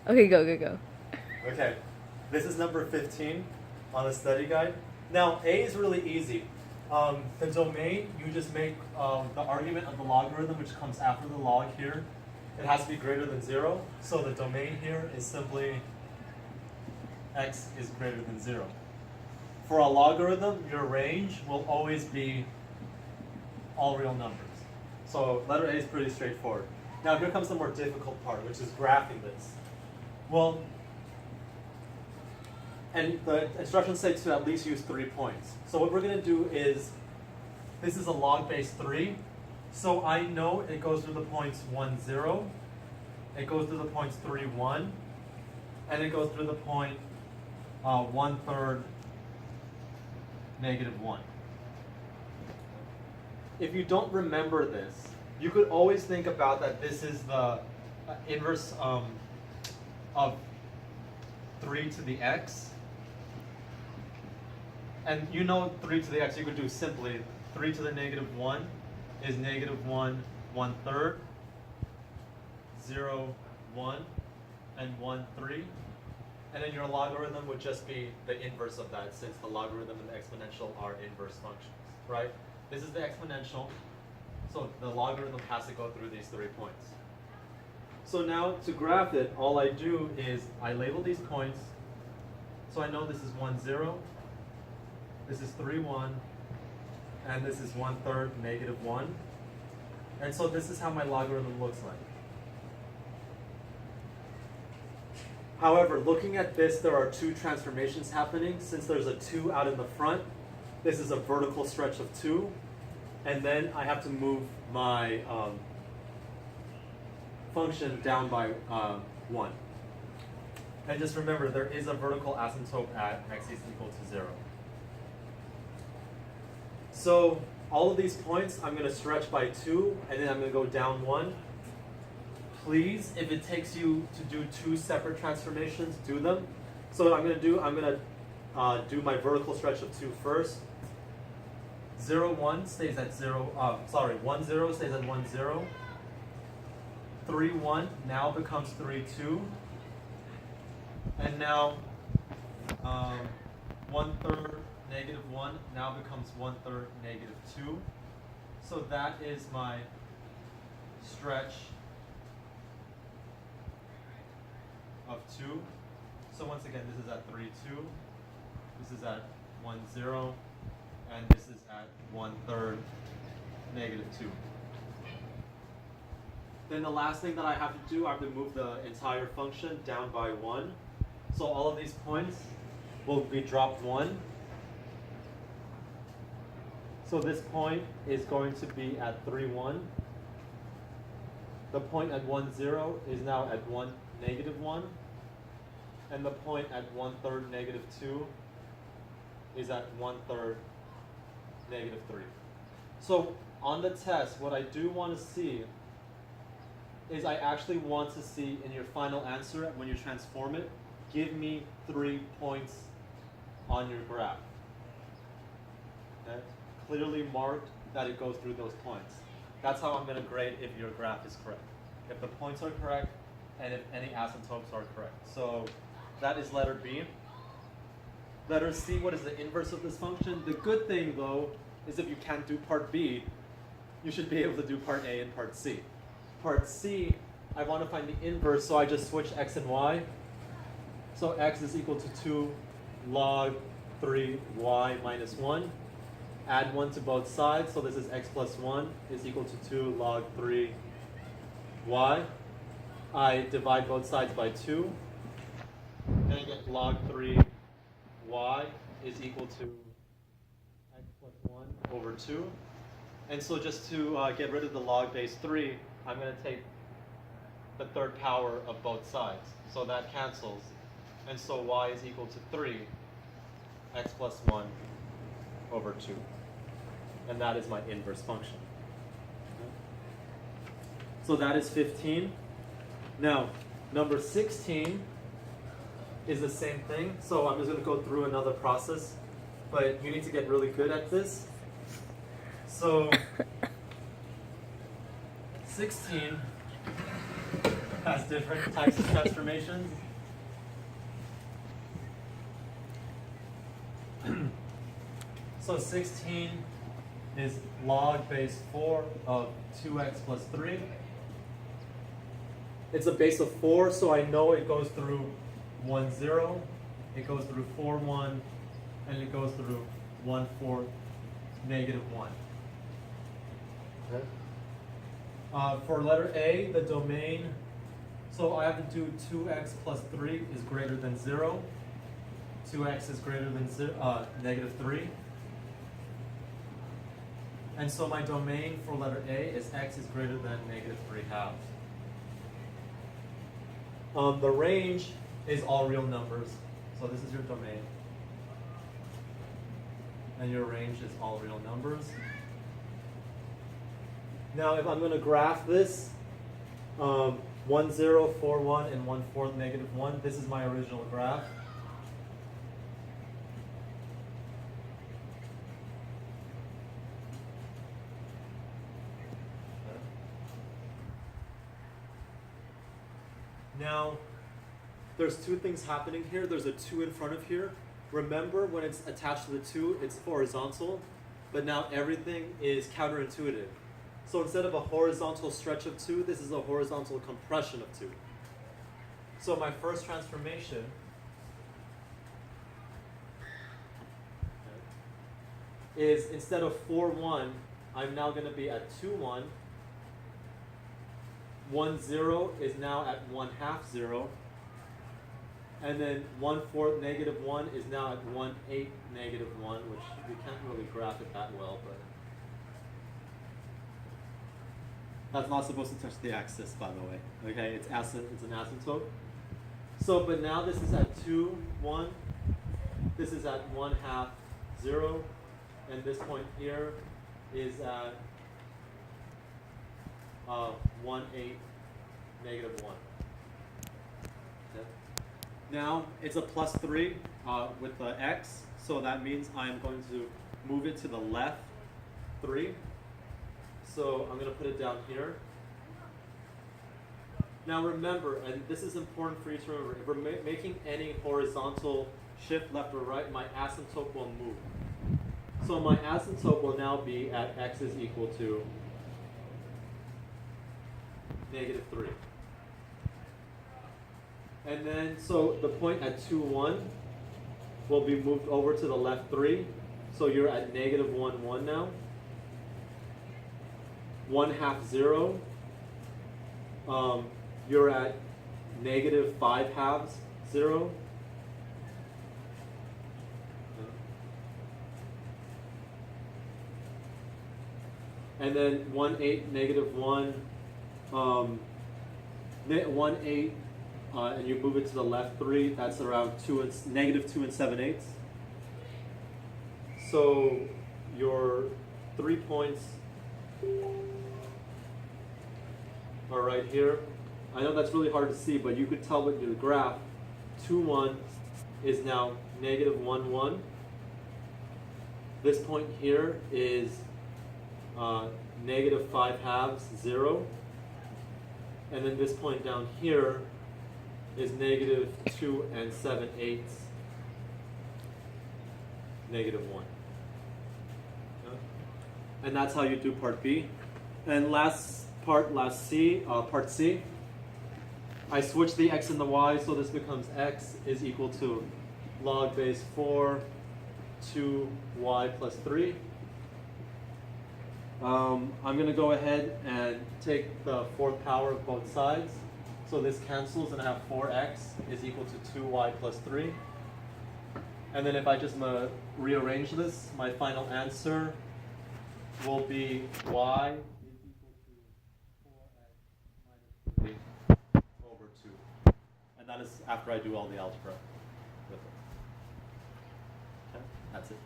Okay, go. Okay, this is number 15 on the study guide. Now, A is really easy. The domain, you just make the argument of the logarithm, which comes after the log here. It has to be greater than 0. So the domain here is simply x is greater than 0. For a logarithm, your range will always be all real numbers. So letter A is pretty straightforward. Now here comes the more difficult part, which is graphing this. Well, and the instructions say to at least use 3 points. So what we're going to do is, this is a log base 3. So I know it goes through the points 1, 0. It goes through the points 3, 1. And it goes through the point 1/3, -1. If you don't remember this, you could always think about that this is the inverse of 3 to the x. And you know 3 to the x, you could do simply 3 to the -1 is -1, 1/3, 0, 1, and 1, 3. And then your logarithm would just be the inverse of that, since the logarithm and the exponential are inverse functions, right? This is the exponential, so the logarithm has to go through these 3 points. So now to graph it, all I do is I label these points. So I know this is 1, 0, this is 3, 1, and this is 1/3, -1. And so this is how my logarithm looks like. However, looking at this, there are 2 transformations happening. Since there's a 2 out in the front, this is a vertical stretch of 2. And then I have to move my function down by 1. And just remember, there is a vertical asymptote at x is equal to 0. So all of these points, I'm going to stretch by 2, and then I'm going to go down 1. Please, if it takes you to do 2 separate transformations, do them. So what I'm going to do, I'm going to do my vertical stretch of 2 first. 0, 1 stays at 0, 1, 0 stays at 1, 0. 3, 1 now becomes 3, 2. And now 1/3, -1 now becomes 1/3, -2. So that is my stretch of 2. So once again, this is at 3, 2. This is at 1, 0. And this is at 1/3, -2. Then the last thing that I have to do, I have to move the entire function down by 1. So all of these points will be dropped 1. So this point is going to be at 3, 1. The point at 1, 0 is now at 1, -1. And the point at 1/3, -2 is at 1/3, -3. So on the test, what I do want to see is I actually want to see in your final answer, when you transform it, give me 3 points on your graph. Okay? Clearly marked that it goes through those points. That's how I'm going to grade if your graph is correct. If the points are correct, and if any asymptotes are correct. So that is letter B. Letter C, what is the inverse of this function? The good thing, though, is if you can't do part B, you should be able to do part A and part C. Part C, I want to find the inverse, so I just switch x and y. So x is equal to 2 log 3y minus 1. Add 1 to both sides, so this is x plus 1 is equal to 2 log 3y. I divide both sides by 2. And I get log 3y is equal to x plus 1 over 2. And so just to get rid of the log base 3, I'm going to take the 3rd power of both sides. So that cancels. And so y is equal to 3, x plus 1 over 2. And that is my inverse function. So that is 15. Now, number 16 is the same thing. So I'm just going to go through another process. But you need to get really good at this. So 16 has different types of transformations. So 16 is log base 4 of 2x plus 3. It's a base of 4, so I know it goes through 1, 0, it goes through 4, 1, and it goes through 1, 4, negative 1. Okay. For letter A, the domain, so I have to do 2x plus 3 is greater than 0. 2x is greater than negative 3. And so my domain for letter A is x is greater than negative 3 halves. The range is all real numbers. So this is your domain. And your range is all real numbers. Now if I'm going to graph this, 1, 0, 4, 1, and 1, 4, negative 1, this is my original graph. Now, there's two things happening here. There's a 2 in front of here. Remember, when it's attached to the 2, it's horizontal, but now everything is counterintuitive. So instead of a horizontal stretch of 2, this is a horizontal compression of 2. So my first transformation is, instead of 4, 1, I'm now going to be at 2, 1. 1, 0 is now at 1 half 0. And then 1, 4, negative 1 is now at 1, 8, negative 1, which we can't really graph it that well, but that's not supposed to touch the axis, by the way. Okay, it's an asymptote. So, but now this is at 2, 1. This is at 1 half 0. And this point here is at 1, 8, negative 1. Okay. Now it's a plus 3 with the x, so that means I'm going to move it to the left 3. So I'm going to put it down here. Now remember, and this is important for you to remember, if we're making any horizontal shift left or right, my asymptote will move. So my asymptote will now be at x is equal to negative 3. And then, so the point at 2, 1 will be moved over to the left 3. So you're at negative 1, 1 now. 1 half 0. You're at negative 5 halves 0. And then 1, 8, negative 1. 1, 8, and you move it to the left 3, that's around negative 2 and 7/8. So your 3 points are right here. I know that's really hard to see, but you could tell with your graph, 2, 1 is now negative 1, 1. This point here is negative 5 halves, 0. And then this point down here is negative 2 and 7/8, negative 1. Okay. And that's how you do part B. And last C, part C, I switch the x and the y, so this becomes x is equal to log base 4, 2y plus 3. I'm going to go ahead and take the fourth power of both sides. So this cancels and I have 4x is equal to 2y plus 3. And then if I just rearrange this, my final answer will be y is equal to 4x minus 3 over 2. And that is after I do all the algebra with it. Okay, that's it.